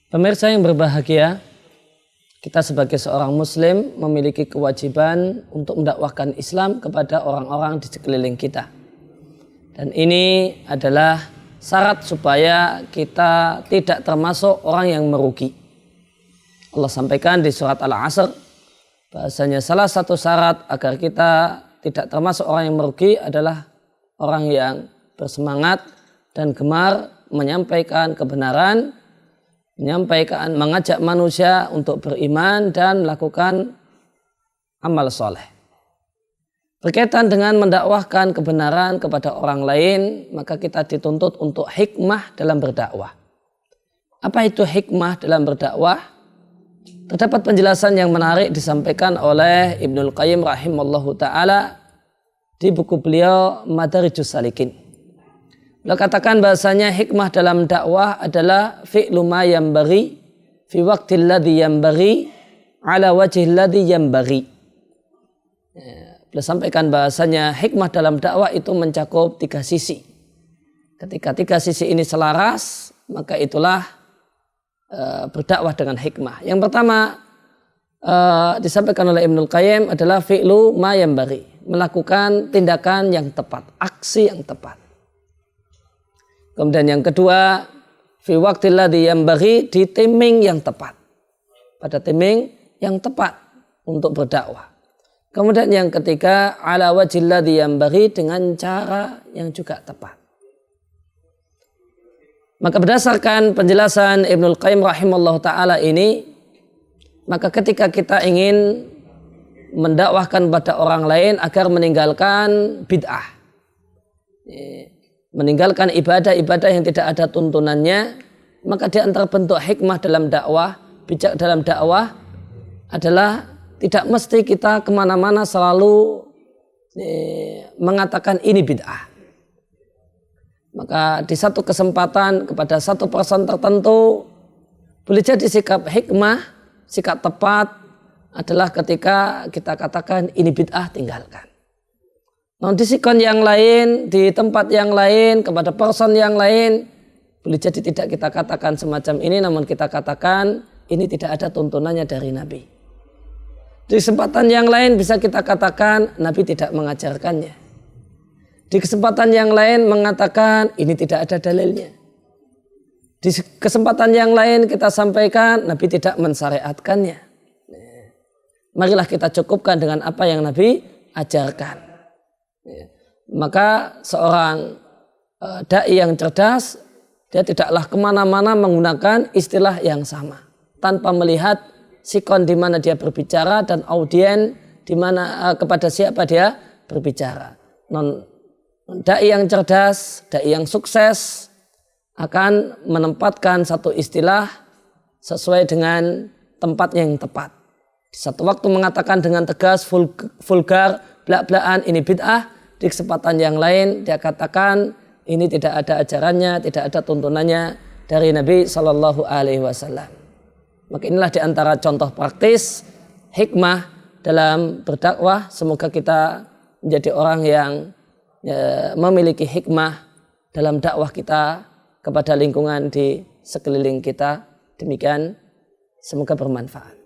Pemirsa yang berbahagia, kita sebagai seorang muslim memiliki kewajiban untuk mendakwahkan Islam kepada orang-orang di sekeliling kita. Dan ini adalah syarat supaya kita tidak termasuk orang yang merugi. Allah sampaikan di surat Al-Asr bahasanya salah satu syarat agar kita tidak termasuk orang yang merugi adalah orang yang bersemangat dan gemar menyampaikan kebenaran, mengajak manusia untuk beriman dan melakukan amal soleh. Berkaitan dengan mendakwahkan kebenaran kepada orang lain, maka kita dituntut untuk hikmah dalam berdakwah. Apa itu hikmah dalam berdakwah? Terdapat penjelasan yang menarik disampaikan oleh Ibnul Qayyim rahimallahu ta'ala di buku beliau Madarijus Salikin. Beliau katakan bahasanya hikmah dalam dakwah adalah fi'lu ma yambaghi fi waqtil ladzi yambaghi ala wajhil ladzi yambaghi. Beliau sampaikan bahasanya hikmah dalam dakwah itu mencakup 3 sisi. Ketika 3 sisi ini selaras, maka itulah berdakwah dengan hikmah. Yang pertama disampaikan oleh Ibnul Qayyim adalah fi'lu ma yambaghi, melakukan tindakan yang tepat, aksi yang tepat. Kemudian yang kedua, fi waqtil ladzi yambaghi, di timing yang tepat. Pada timing yang tepat untuk berdakwah. Kemudian yang ketiga, ala wajhil ladzi yambaghi, dengan cara yang juga tepat. Maka berdasarkan penjelasan Ibnul Qayyim rahimallahu ta'ala ini, maka ketika kita ingin mendakwahkan pada orang lain agar meninggalkan bid'ah, meninggalkan ibadah-ibadah yang tidak ada tuntunannya, maka di antara bentuk hikmah dalam dakwah, bijak dalam dakwah adalah tidak mesti kita kemana-mana selalu mengatakan ini bid'ah. Maka di satu kesempatan kepada satu person tertentu boleh jadi sikap hikmah, sikap tepat adalah ketika kita katakan ini bid'ah, tinggalkan. Namun di sikon yang lain, di tempat yang lain, kepada person yang lain, boleh jadi tidak kita katakan semacam ini, namun kita katakan ini tidak ada tuntunannya dari Nabi. Di kesempatan yang lain bisa kita katakan Nabi tidak mengajarkannya. Di kesempatan yang lain mengatakan ini tidak ada dalilnya. Di kesempatan yang lain kita sampaikan Nabi tidak mensyariatkannya. Marilah kita cukupkan dengan apa yang Nabi ajarkan. Maka seorang da'i yang cerdas, dia tidaklah kemana-mana menggunakan istilah yang sama, tanpa melihat sikon di mana dia berbicara dan audien di mana kepada siapa dia berbicara. Da'i yang cerdas, da'i yang sukses akan menempatkan satu istilah sesuai dengan tempatnya yang tepat. Di satu waktu mengatakan dengan tegas, vulgar, belak-belakan ini bid'ah. Di kesempatan yang lain dia katakan ini tidak ada ajarannya, tidak ada tuntunannya dari Nabi Shallallahu Alaihi Wasallam. Maka inilah di antara contoh praktis hikmah dalam berdakwah. Semoga kita menjadi orang yang memiliki hikmah dalam dakwah kita kepada lingkungan di sekeliling kita. Demikian, semoga bermanfaat.